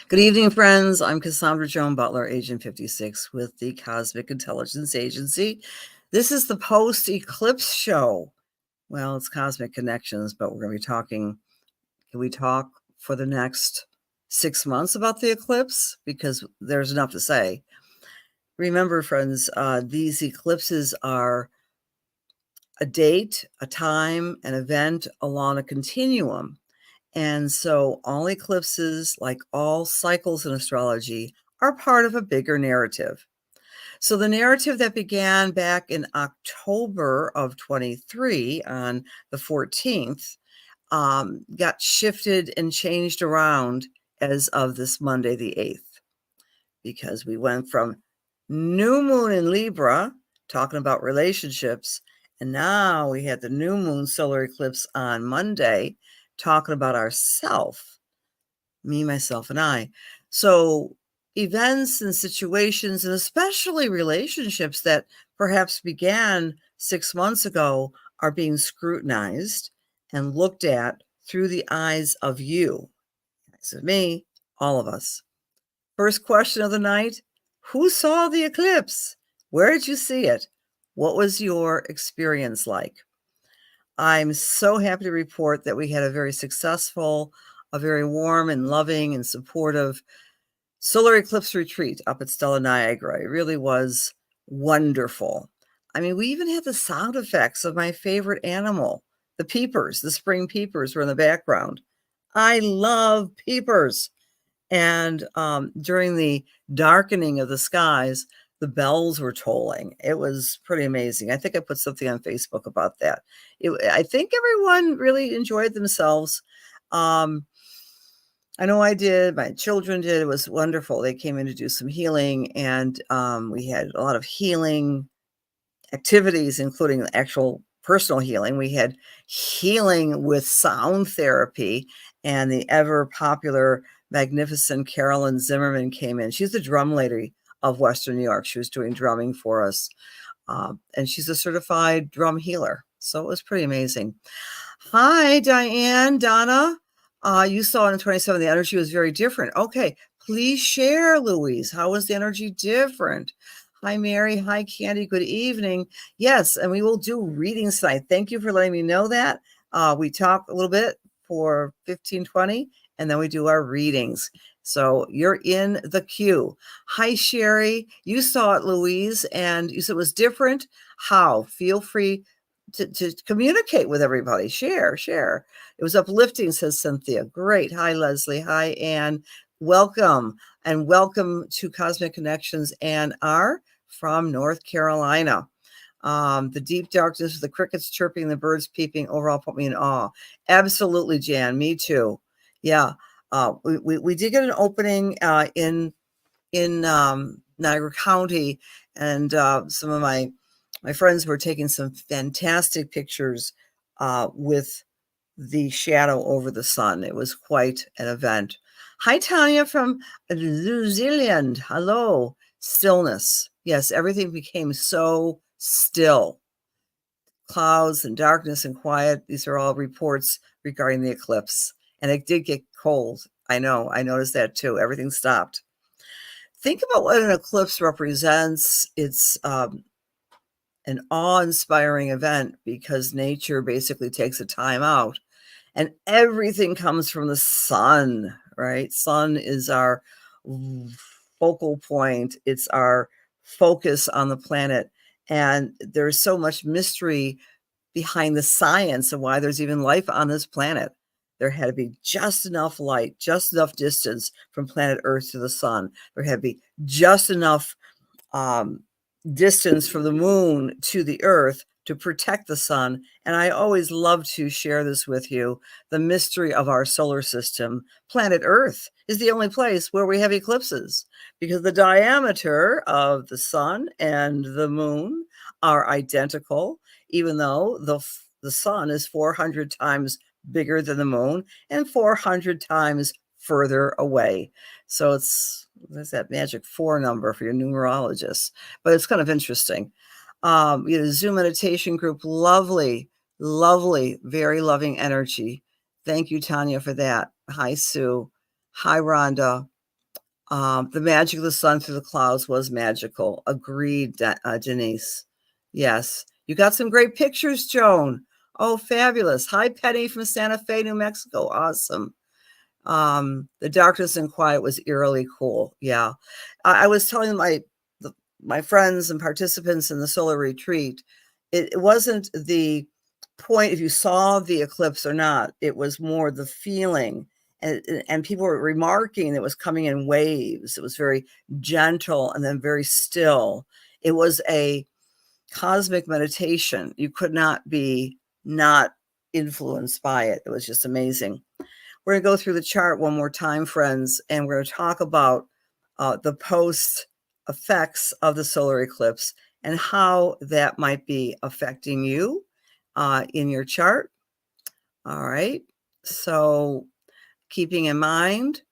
Good evening, friends. I'm Cassandra Joan Butler, Agent 56 with the Cosmic Intelligence Agency. This is the post-eclipse show. Well, it's Cosmic Connections, but we're going to be talking, can we talk for the next 6 months about the eclipse? Because there's enough to say. Remember, friends, these eclipses are a date, a time, an event along a continuum. And so all eclipses, like all cycles in astrology, are part of a bigger narrative. So the narrative that began back in October of 23 on the 14th got shifted and changed around as of this Monday, the 8th, because we went from new moon in Libra, talking about relationships, and now we had the new moon solar eclipse on Monday, talking about ourself, me, myself, and I. So events and situations, and especially relationships that perhaps began 6 months ago, are being scrutinized and looked at through the eyes of you, eyes of me, all of us. First question of the night: who saw the eclipse? Where did you see it? What was your experience like? I'm so happy to report that we had a very successful, a very warm and loving and supportive solar eclipse retreat up at Stella Niagara. It really was wonderful. I mean, we even had the sound effects of my favorite animal, the peepers. The spring peepers were in the background. I love peepers. And during the darkening of the skies, the bells were tolling. It was pretty amazing. I think I put something on Facebook about that. I think everyone really enjoyed themselves. I know I did. My children did. It was wonderful. They came in to do some healing, and we had a lot of healing activities, including actual personal healing. We had healing with sound therapy, and the ever popular, magnificent Carolyn Zimmerman came in. She's the drum lady of Western New York. She was doing drumming for us, and she's a certified drum healer. So it was pretty amazing. Hi, Diane, Donna. You saw in 27, the energy was very different. Okay, please share, Louise. How was the energy different? Hi, Mary. Hi, Candy. Good evening. Yes, and we will do readings tonight. Thank you for letting me know that. We talk a little bit for 15, 20, and then we do our readings. So you're in the queue. Hi, Sherry. You saw it, Louise, and you said it was different. How? Feel free to communicate with everybody. Share. It was uplifting, says Cynthia. Great. Hi, Leslie. Hi, Anne. Welcome. And welcome to Cosmic Connections, Ann R. from North Carolina. The deep darkness with the crickets chirping, the birds peeping, overall put me in awe. Absolutely, Jan. Me too. Yeah. We did get an opening in Niagara County, and some of my friends were taking some fantastic pictures with the shadow over the sun. It was quite an event. Hi, Tanya from New Zealand. Hello. Stillness. Yes, everything became so still. Clouds and darkness and quiet. These are all reports regarding the eclipse. And it did get cold. I know. I noticed that too. Everything stopped. Think about what an eclipse represents. It's an awe-inspiring event because nature basically takes a time out, and everything comes from the sun, right? Sun is our focal point. It's our focus on the planet. And there's so much mystery behind the science of why there's even life on this planet. There had to be just enough light, just enough distance from planet Earth to the sun. There had to be just enough distance from the moon to the Earth to protect the sun. And I always love to share this with you. The mystery of our solar system. Planet Earth is the only place where we have eclipses, because the diameter of the sun and the moon are identical, even though the sun is 400 times bigger than the moon and 400 times further away. So there's that magic 4 number for your numerologists, but it's kind of interesting. Zoom meditation group, lovely, very loving energy. Thank you, Tanya, for that. Hi, Sue. Hi, Rhonda. The magic of the sun through the clouds was magical. Agreed, Denise. Yes. You got some great pictures, Joan. Oh, fabulous. Hi, Penny from Santa Fe, New Mexico. Awesome. The darkness and quiet was eerily cool. Yeah. I was telling my friends and participants in the solar retreat, it wasn't the point if you saw the eclipse or not. It was more the feeling. And people were remarking it was coming in waves. It was very gentle and then very still. It was a cosmic meditation. You could not be not influenced by it. It was just amazing. We're going to go through the chart one more time, friends, and we're going to talk about the post effects of the solar eclipse and how that might be affecting you in your chart. All right. So keeping in mind,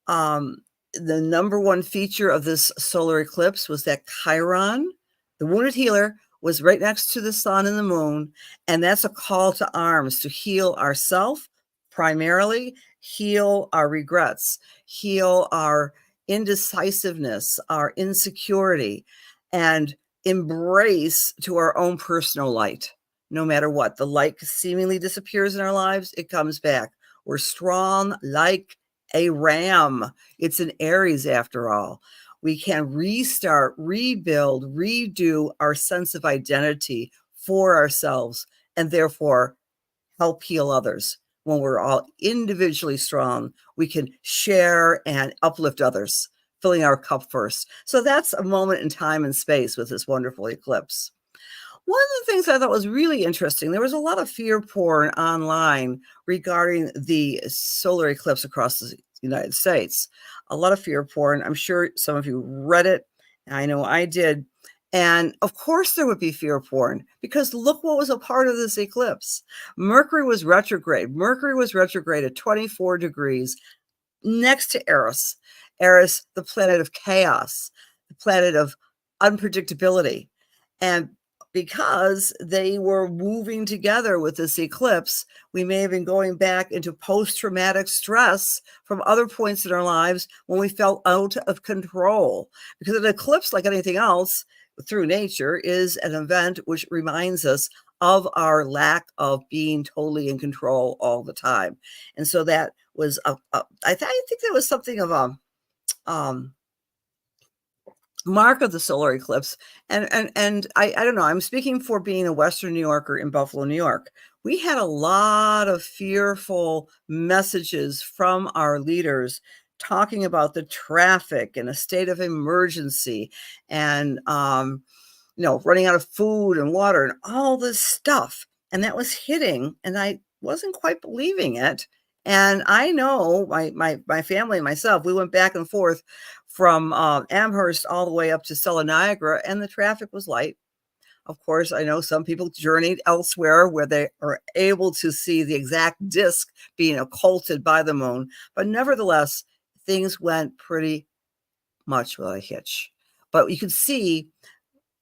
the number one feature of this solar eclipse was that Chiron, the wounded healer, was right next to the sun and the moon. And that's a call to arms to heal ourselves, primarily heal our regrets, heal our indecisiveness, our insecurity, and embrace to our own personal light. No matter what, the light seemingly disappears in our lives, it comes back. We're strong like a ram. It's an Aries after all. We can restart, rebuild, redo our sense of identity for ourselves and therefore help heal others. When we're all individually strong, we can share and uplift others, filling our cup first. So that's a moment in time and space with this wonderful eclipse. One of the things I thought was really interesting, there was a lot of fear porn online regarding the solar eclipse across the United States. A lot of fear porn. I'm sure some of you read it. I know I did. And of course there would be fear porn because look what was a part of this eclipse. Mercury was retrograde. Mercury was retrograde at 24 degrees next to Eris. Eris, the planet of chaos, the planet of unpredictability. And because they were moving together with this eclipse, we may have been going back into post-traumatic stress from other points in our lives when we felt out of control. Because an eclipse, like anything else through nature, is an event which reminds us of our lack of being totally in control all the time. And so that was, I think that was something of a mark of the solar eclipse. And I don't know, I'm speaking for being a Western New Yorker in Buffalo, New York. We had a lot of fearful messages from our leaders talking about the traffic and a state of emergency and, running out of food and water and all this stuff. And that was hitting, and I wasn't quite believing it. And I know my family and myself, we went back and forth from Amherst all the way up to Stella Niagara, and the traffic was light. Of course, I know some people journeyed elsewhere where they are able to see the exact disk being occulted by the moon. But nevertheless, things went pretty much without a hitch. But you could see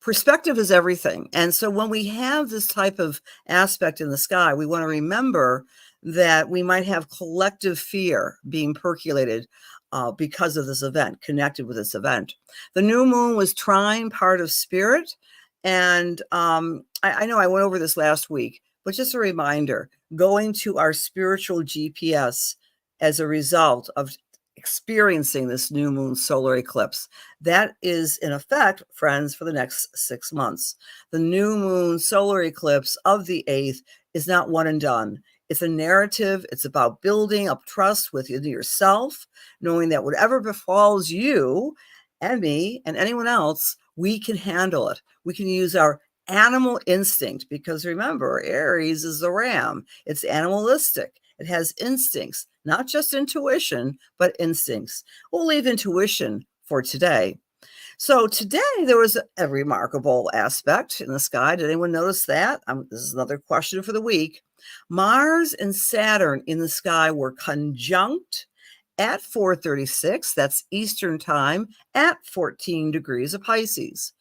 perspective is everything. And so when we have this type of aspect in the sky, we want to remember that we might have collective fear being percolated because of this event, connected with this event. The new moon was trine part of spirit. And I know I went over this last week, but just a reminder, going to our spiritual GPS as a result of experiencing this new moon solar eclipse. That is in effect, friends, for the next 6 months. The new moon solar eclipse of the 8th is not one and done. It's a narrative. It's about building up trust within yourself, knowing that whatever befalls you and me and anyone else, we can handle it. We can use our animal instinct because remember, Aries is the ram. It's animalistic. It has instincts, not just intuition, but instincts. We'll leave intuition for today. So today there was a remarkable aspect in the sky. Did anyone notice that? This is another question for the week. Mars and Saturn in the sky were conjunct at 4:36, that's Eastern time, at 14 degrees of Pisces.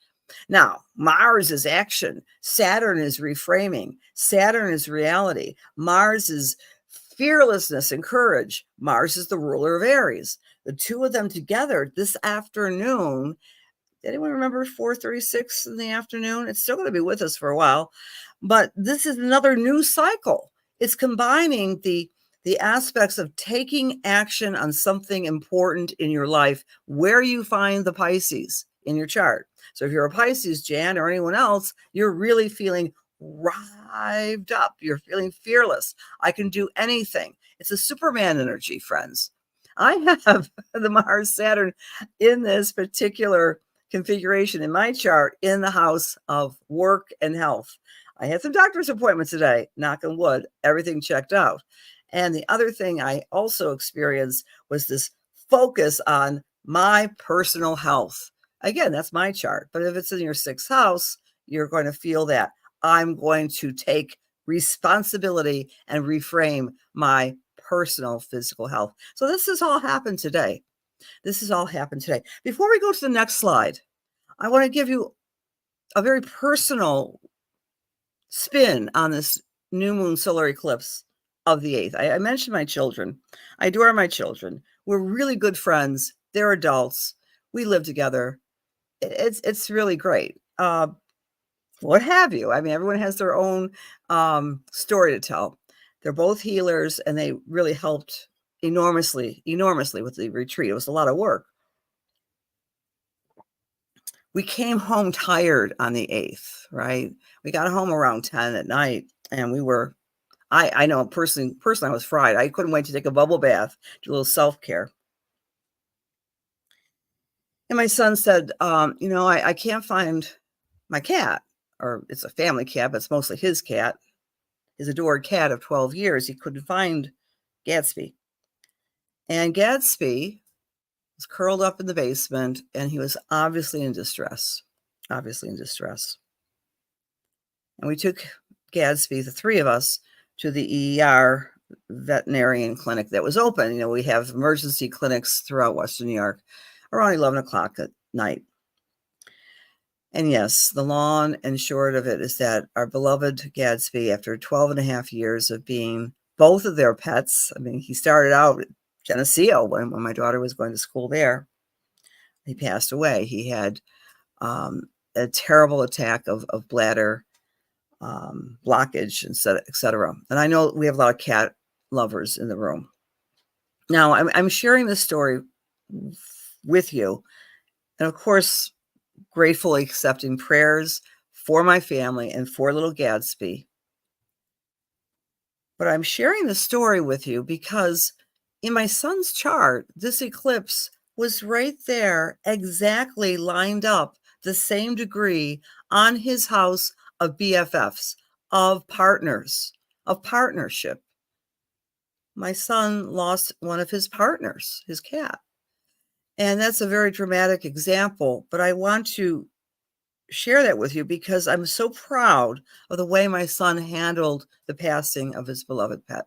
Now, Mars is action. Saturn is reframing. Saturn is reality. Mars is fearlessness and courage. Mars is the ruler of Aries. The two of them together this afternoon. Anyone remember 4:36 in the afternoon? It's still going to be with us for a while, but this is another new cycle. It's combining the aspects of taking action on something important in your life, where you find the Pisces in your chart. So if you're a Pisces, Jan, or anyone else, you're really feeling revved up. You're feeling fearless. I can do anything. It's a Superman energy, friends. I have the Mars Saturn in this particular configuration in my chart in the house of work and health. I had some doctor's appointments today, knock on wood, everything checked out. And the other thing I also experienced was this focus on my personal health. Again, that's my chart, but if it's in your sixth house, you're going to feel that I'm going to take responsibility and reframe my personal physical health. So this has all happened today. This has all happened today. Before we go to the next slide, I want to give you a very personal spin on this new moon solar eclipse of the 8th. I mentioned my children. I adore my children. We're really good friends. They're adults. We live together. It's really great. What have you? I mean, everyone has their own story to tell. They're both healers, and they really helped enormously with the retreat. It was a lot of work. We came home tired on the 8th, right? We got home around 10 at night, and we were, I know personally I was fried. I couldn't wait to take a bubble bath, do a little self-care. And my son said, I can't find my cat, or it's a family cat, but it's mostly his cat, his adored cat of 12 years. He couldn't find Gatsby. And Gatsby was curled up in the basement, and he was obviously in distress. And we took Gadsby, the three of us, to the ER veterinarian clinic that was open. We have emergency clinics throughout Western New York around 11 o'clock at night. And yes, the long and short of it is that our beloved Gadsby, after 12 and a half years of being both of their pets, I mean, he started out at Geneseo when my daughter was going to school there. He passed away. He had a terrible attack of bladder blockage, etc. And I know we have a lot of cat lovers in the room. Now, I'm sharing this story with you, and of course, gratefully accepting prayers for my family and for little Gadsby. But I'm sharing the story with you because in my son's chart, this eclipse was right there, exactly lined up the same degree on his house of BFFs, of partners, of partnership. My son lost one of his partners, his cat. And that's a very dramatic example, but I want to share that with you because I'm so proud of the way my son handled the passing of his beloved pet.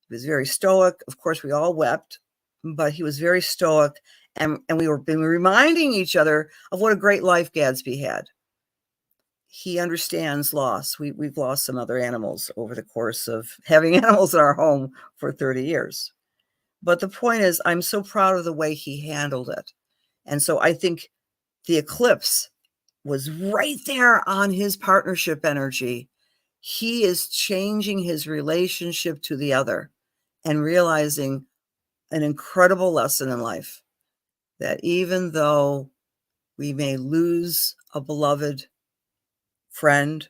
He was very stoic. Of course, we all wept, but he was very stoic. And we were been reminding each other of what a great life Gadsby had. He understands loss. We've lost some other animals over the course of having animals in our home for 30 years. But the point is, I'm so proud of the way he handled it. And so I think the eclipse was right there on his partnership energy. He is changing his relationship to the other and realizing an incredible lesson in life, that even though we may lose a beloved friend,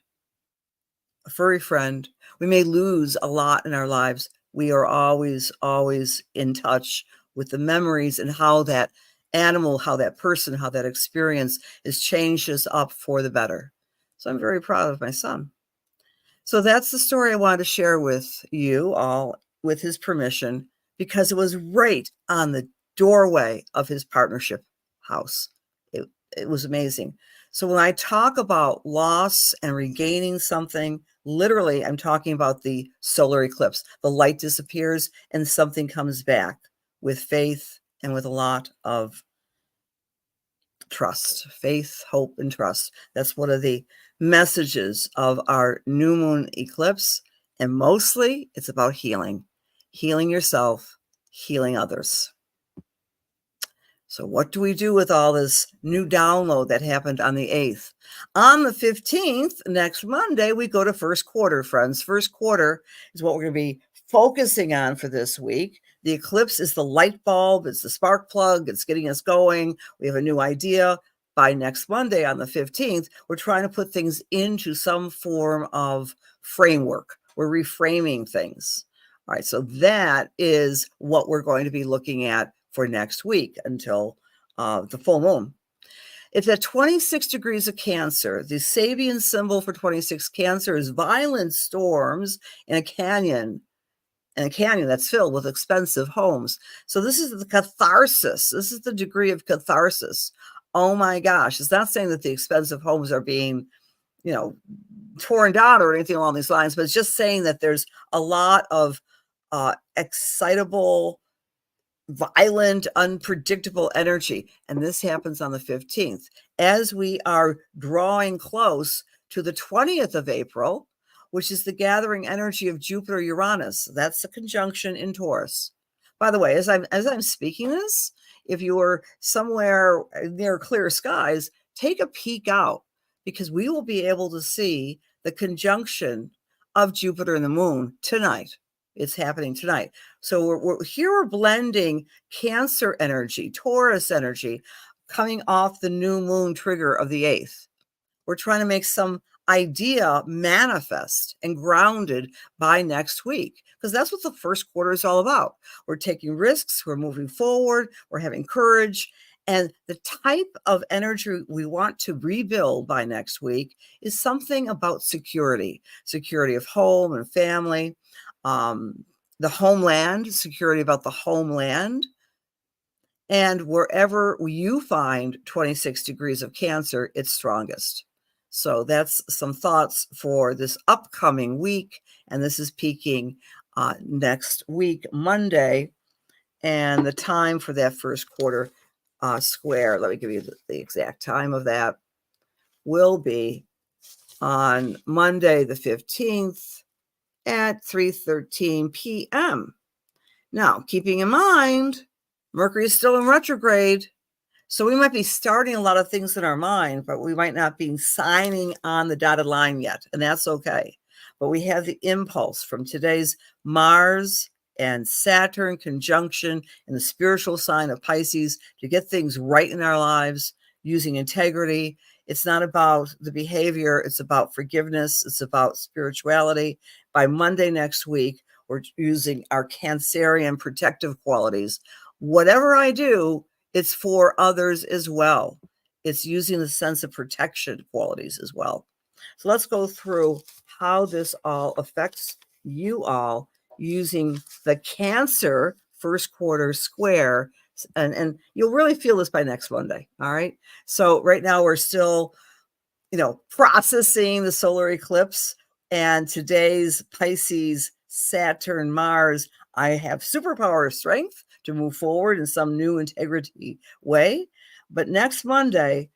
a furry friend, we may lose a lot in our lives, we are always, always in touch with the memories and how that animal, how that person, how that experience has changed us up for the better. So I'm very proud of my son. So that's the story I wanted to share with you all, with his permission, because it was right on the doorway of his partnership house. It was amazing. So when I talk about loss and regaining something, literally, I'm talking about the solar eclipse. The light disappears and something comes back with faith and with a lot of trust, faith, hope, and trust. That's one of the messages of our new moon eclipse. And mostly it's about healing yourself, healing others. So what do we do with all this new download that happened on the 8th? On the 15th, next Monday, we go to first quarter, friends. First quarter is what we're going to be focusing on for this week. The eclipse is the light bulb. It's the spark plug. It's getting us going. We have a new idea. By next Monday on the 15th, we're trying to put things into some form of framework. We're reframing things. All right, so that is what we're going to be looking at for next week until the full moon. It's at 26 degrees of Cancer. The Sabian symbol for 26 Cancer is violent storms in a canyon that's filled with expensive homes. So this is the catharsis. This is the degree of catharsis. Oh my gosh. It's not saying that the expensive homes are being, torn down or anything along these lines, but it's just saying that there's a lot of excitable, violent, unpredictable energy. And this happens on the 15th. As we are drawing close to the 20th of April, which is the gathering energy of Jupiter Uranus. That's a conjunction in Taurus. By the way, as I'm speaking this, if you were somewhere near clear skies, take a peek out, because we will be able to see the conjunction of Jupiter and the moon tonight. It's happening tonight. So we're blending Cancer energy, Taurus energy, coming off the new moon trigger of the 8th. We're trying to make some idea manifest and grounded by next week, because that's what the first quarter is all about. We're taking risks, we're moving forward, we're having courage. And the type of energy we want to rebuild by next week is something about security of home and family, the homeland, security about the homeland. And wherever you find 26 degrees of Cancer, it's strongest. So that's some thoughts for this upcoming week. And this is peaking next week, Monday. And the time for that first quarter square, let me give you the exact time of that, will be on Monday the 15th at 3:13 p.m. Now, keeping in mind, Mercury is still in retrograde. So we might be starting a lot of things in our mind, but we might not be signing on the dotted line yet. And that's okay. But we have the impulse from today's Mars and Saturn conjunction in the spiritual sign of Pisces to get things right in our lives using integrity. It's not about the behavior. It's about forgiveness. It's about spirituality. By Monday next week, we're using our Cancerian protective qualities. Whatever I do, it's for others as well. It's using the sense of protection qualities as well. So let's go through how this all affects you all using the Cancer first quarter square. And you'll really feel this by next Monday. All right. So right now we're still, processing the solar eclipse and today's Pisces, Saturn, Mars. I have superpower strength to move forward in some new integrity way. But next Monday,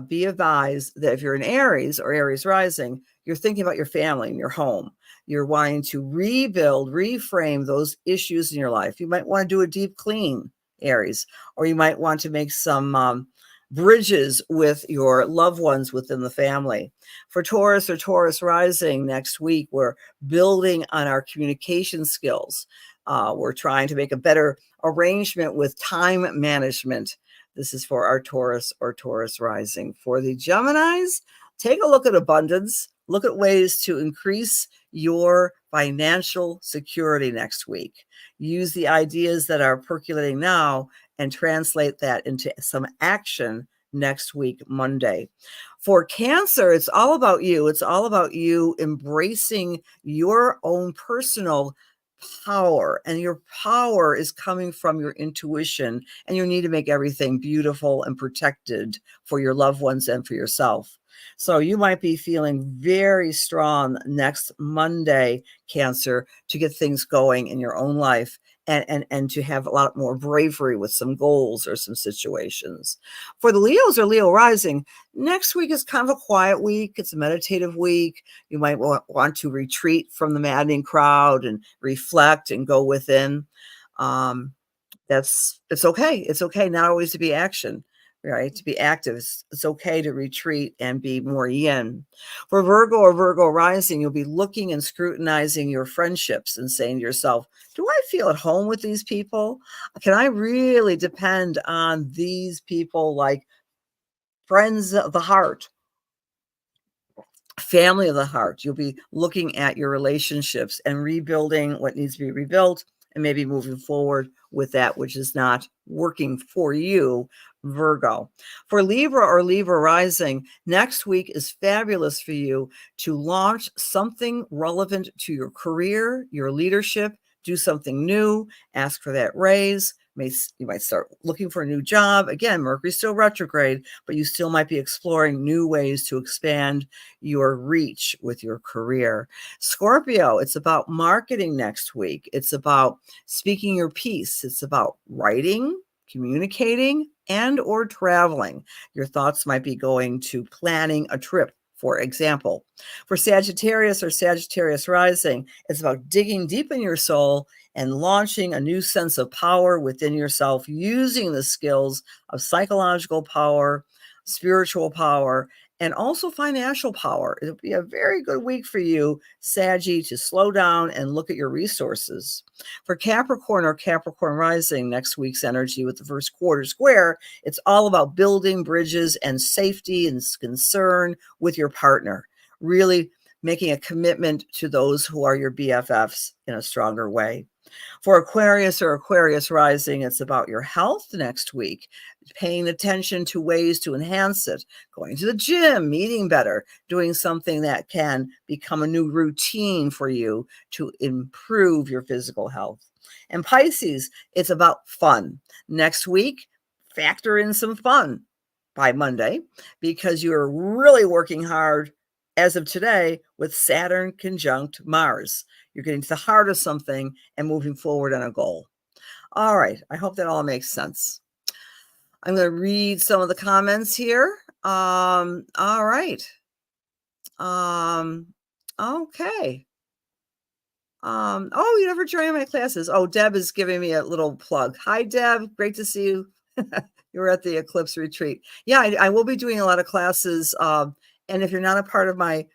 be advised that if you're in Aries or Aries rising, you're thinking about your family and your home. You're wanting to rebuild, reframe those issues in your life. You might want to do a deep clean, Aries, or you might want to make some bridges with your loved ones within the family. For Taurus or Taurus rising next week, we're building on our communication skills. We're trying to make a better arrangement with time management. This is for our Taurus or Taurus rising. For the Geminis, take a look at abundance. Look at ways to increase your financial security next week. Use the ideas that are percolating now and translate that into some action next week, Monday. For Cancer, it's all about you. It's all about you embracing your own personal power, and your power is coming from your intuition, and you need to make everything beautiful and protected for your loved ones and for yourself. So you might be feeling very strong next Monday, Cancer, to get things going in your own life and to have a lot more bravery with some goals or some situations. For the Leos or Leo rising, next week is kind of a quiet week. It's a meditative week. You might want to retreat from the maddening crowd and reflect and go within. Um, it's okay. It's okay not always to be action, right? To be active. It's okay to retreat and be more yin. For Virgo or Virgo rising, you'll be looking and scrutinizing your friendships and saying to yourself, do I feel at home with these people? Can I really depend on these people like friends of the heart? Family of the heart. You'll be looking at your relationships and rebuilding what needs to be rebuilt and maybe moving forward with that which is not working for you, Virgo. For Libra or Libra rising, next week is fabulous for you to launch something relevant to your career, your leadership, do something new, ask for that raise. You might start looking for a new job. Again, Mercury's still retrograde, but you still might be exploring new ways to expand your reach with your career. Scorpio, it's about marketing next week. It's about speaking your piece. It's about writing, communicating, and or traveling. Your thoughts might be going to planning a trip, for example. For Sagittarius or Sagittarius rising, it's about digging deep in your soul and launching a new sense of power within yourself, using the skills of psychological power, spiritual power, and also financial power. It'll be a very good week for you, Saggy, to slow down and look at your resources. For Capricorn or Capricorn rising, next week's energy with the first quarter square, it's all about building bridges and safety and concern with your partner. Really making a commitment to those who are your BFFs in a stronger way. For Aquarius or Aquarius rising, it's about your health next week, paying attention to ways to enhance it, going to the gym, eating better, doing something that can become a new routine for you to improve your physical health. And Pisces, it's about fun. Next week, factor in some fun by Monday because you're really working hard as of today with Saturn conjunct Mars. You're getting to the heart of something and moving forward on a goal. All right. I hope that all makes sense. I'm going to read some of the comments here. All right. Okay. Oh, you never joined my classes. Oh, Deb is giving me a little plug. Hi, Deb. Great to see you. You were at the Eclipse Retreat. Yeah, I will be doing a lot of classes. And if you're not a part of my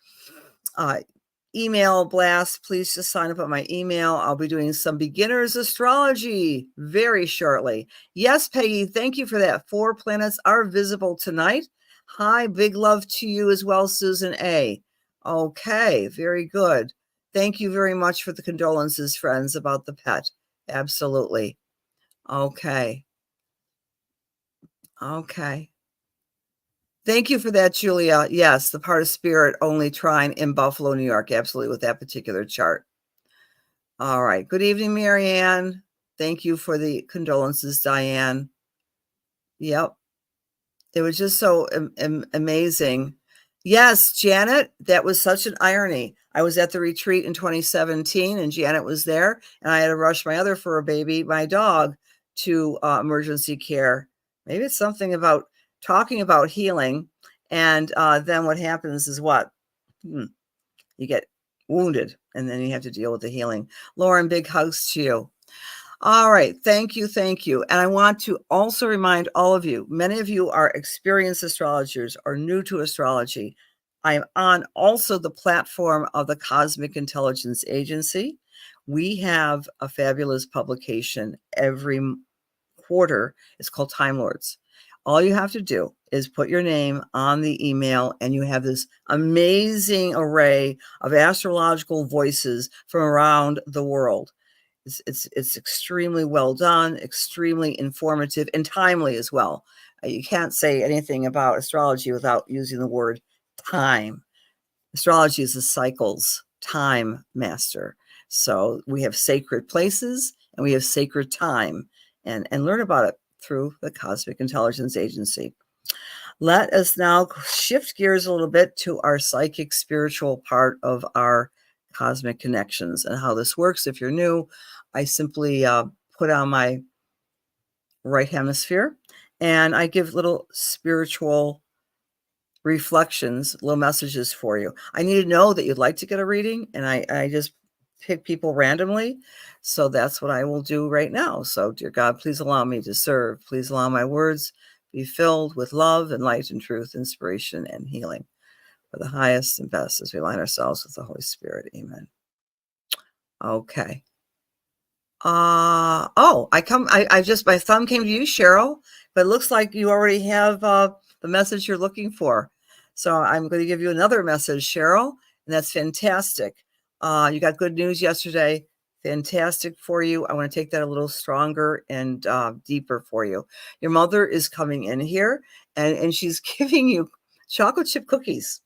email blast, please just sign up on my email. I'll be doing some beginners astrology very shortly. Yes, Peggy, thank you for that. 4 planets are visible tonight. Hi, big love to you as well, Susan A. Okay, very good. Thank you very much for the condolences, friends, about the pet. Absolutely. Okay. Okay. Thank you for that, Julia. Yes, the part of spirit only trine in Buffalo, New York. Absolutely, with that particular chart. All right. Good evening, Marianne. Thank you for the condolences, Diane. Yep. It was just so amazing. Yes, Janet, that was such an irony. I was at the retreat in 2017 and Janet was there and I had to rush my other fur baby, my dog, to emergency care. Maybe it's something about talking about healing. And then what happens is what? You get wounded and then you have to deal with the healing. Lauren, big hugs to you. All right. Thank you. Thank you. And I want to also remind all of you, many of you are experienced astrologers or new to astrology. I am on also the platform of the Cosmic Intelligence Agency. We have a fabulous publication every quarter. It's called Time Lords. All you have to do is put your name on the email and you have this amazing array of astrological voices from around the world. It's extremely well done, extremely informative and timely as well. You can't say anything about astrology without using the word time. Astrology is the cycles time master. So we have sacred places and we have sacred time and learn about it through the Cosmic Intelligence Agency. Let us now shift gears a little bit to our psychic spiritual part of our cosmic connections and how this works. If you're new, I simply put on my right hemisphere, and I give little spiritual reflections, little messages for you. I need to know that you'd like to get a reading, and I just pick people randomly. So that's what I will do right now. So, dear God, please allow me to serve. Please allow my words be filled with love and light and truth, inspiration and healing for the highest and best as we align ourselves with the Holy Spirit. Amen. Okay. I just, my thumb came to you, Cheryl, but it looks like you already have the message you're looking for. So I'm going to give you another message, Cheryl, and that's fantastic. You got good news yesterday. Fantastic for you. I want to take that a little stronger and deeper for you. Your mother is coming in here, and she's giving you chocolate chip cookies.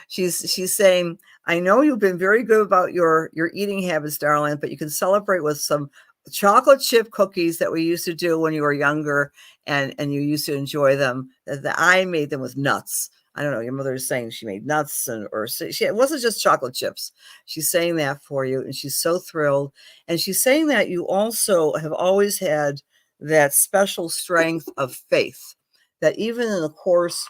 She's saying, I know you've been very good about your eating habits, darling, but you can celebrate with some chocolate chip cookies that we used to do when you were younger, and you used to enjoy them. I made them with nuts. I don't know. Your mother is saying she made nuts, it wasn't just chocolate chips. She's saying that for you, and she's so thrilled. And she's saying that you also have always had that special strength of faith, that even in the course,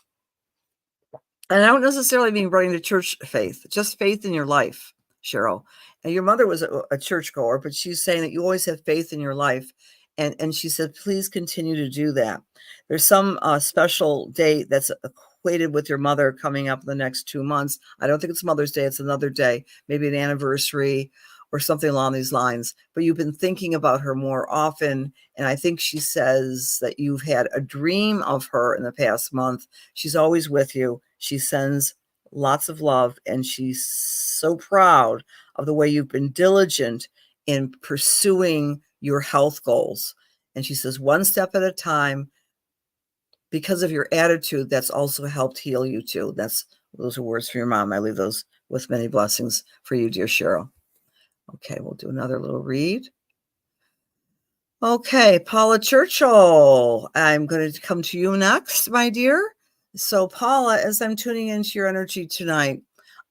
and I don't necessarily mean running the church faith, just faith in your life, Cheryl. And your mother was a churchgoer, but she's saying that you always have faith in your life. And she said, please continue to do that. There's some special date that's equated with your mother coming up in the next 2 months. I don't think it's Mother's Day. It's another day, maybe an anniversary or something along these lines. But you've been thinking about her more often. And I think she says that you've had a dream of her in the past month. She's always with you. She sends lots of love, and she's so proud of the way you've been diligent in pursuing your health goals. And she says, one step at a time, because of your attitude, that's also helped heal you too. Those are words from your mom. I leave those with many blessings for you, dear Cheryl. Okay, we'll do another little read. Okay, Paula Churchill, I'm going to come to you next, my dear. So, Paula, as I'm tuning into your energy tonight,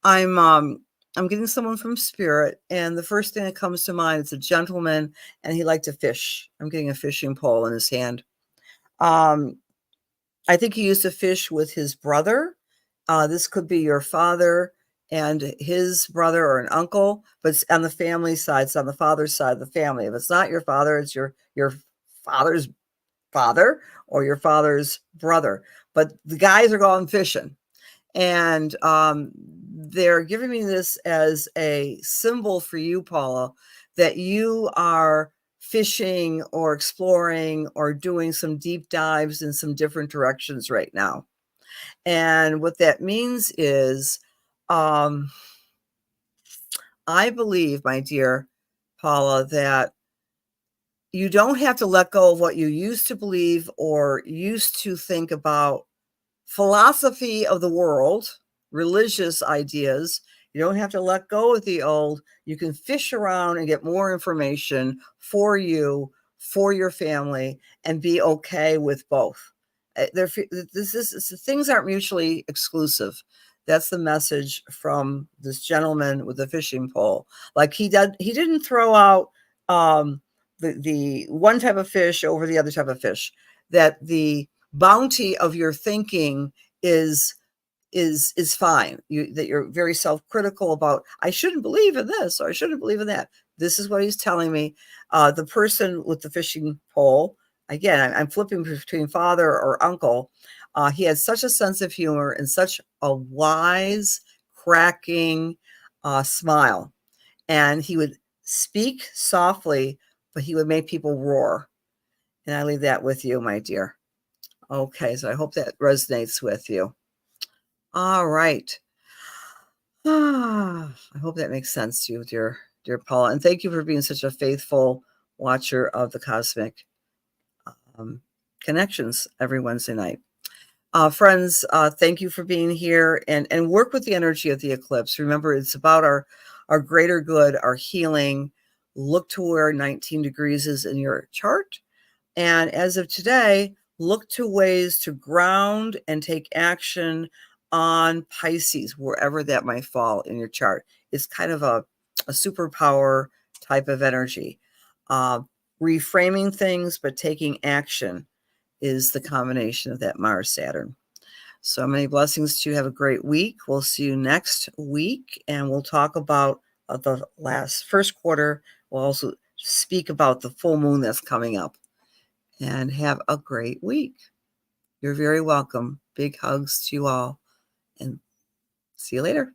I'm getting someone from Spirit, and the first thing that comes to mind is a gentleman, and he liked to fish. I'm getting a fishing pole in his hand. I think he used to fish with his brother. This could be your father and his brother or an uncle, but it's on the family side. It's on the father's side of the family. If it's not your father, it's your father's father or your father's brother. But the guys are going fishing, and they're giving me this as a symbol for you, Paula, that you are fishing or exploring or doing some deep dives in some different directions right now. And what that means is, I believe, my dear Paula, that you don't have to let go of what you used to believe or used to think about philosophy of the world, religious ideas. You don't have to let go of the old. You can fish around and get more information for you, for your family, and be okay with both. Things aren't mutually exclusive. That's the message from this gentleman with the fishing pole. Like he didn't throw out the one type of fish over the other type of fish. That the bounty of your thinking is fine. That you're very self-critical about, I shouldn't believe in this or I shouldn't believe in that. This is what he's telling me. The person with the fishing pole, again, I'm flipping between father or uncle. He had such a sense of humor and such a wise, cracking smile. And he would speak softly, but he would make people roar. And I leave that with you, my dear. Okay, so I hope that resonates with you. All right. I hope that makes sense to you, dear Paula. And thank you for being such a faithful watcher of the cosmic connections every Wednesday night. Friends, thank you for being here, and work with the energy of the eclipse. Remember, it's about our greater good, our healing. Look to where 19 degrees is in your chart. And as of today, look to ways to ground and take action on Pisces, wherever that might fall in your chart. It's kind of a superpower type of energy. uh, reframing things, but taking action is the combination of that Mars Saturn. So many blessings to you. Have a great week. We'll see you next week, and we'll talk about the first quarter. We'll also speak about the full moon that's coming up. And have a great week. You're very welcome. Big hugs to you all, and see you later.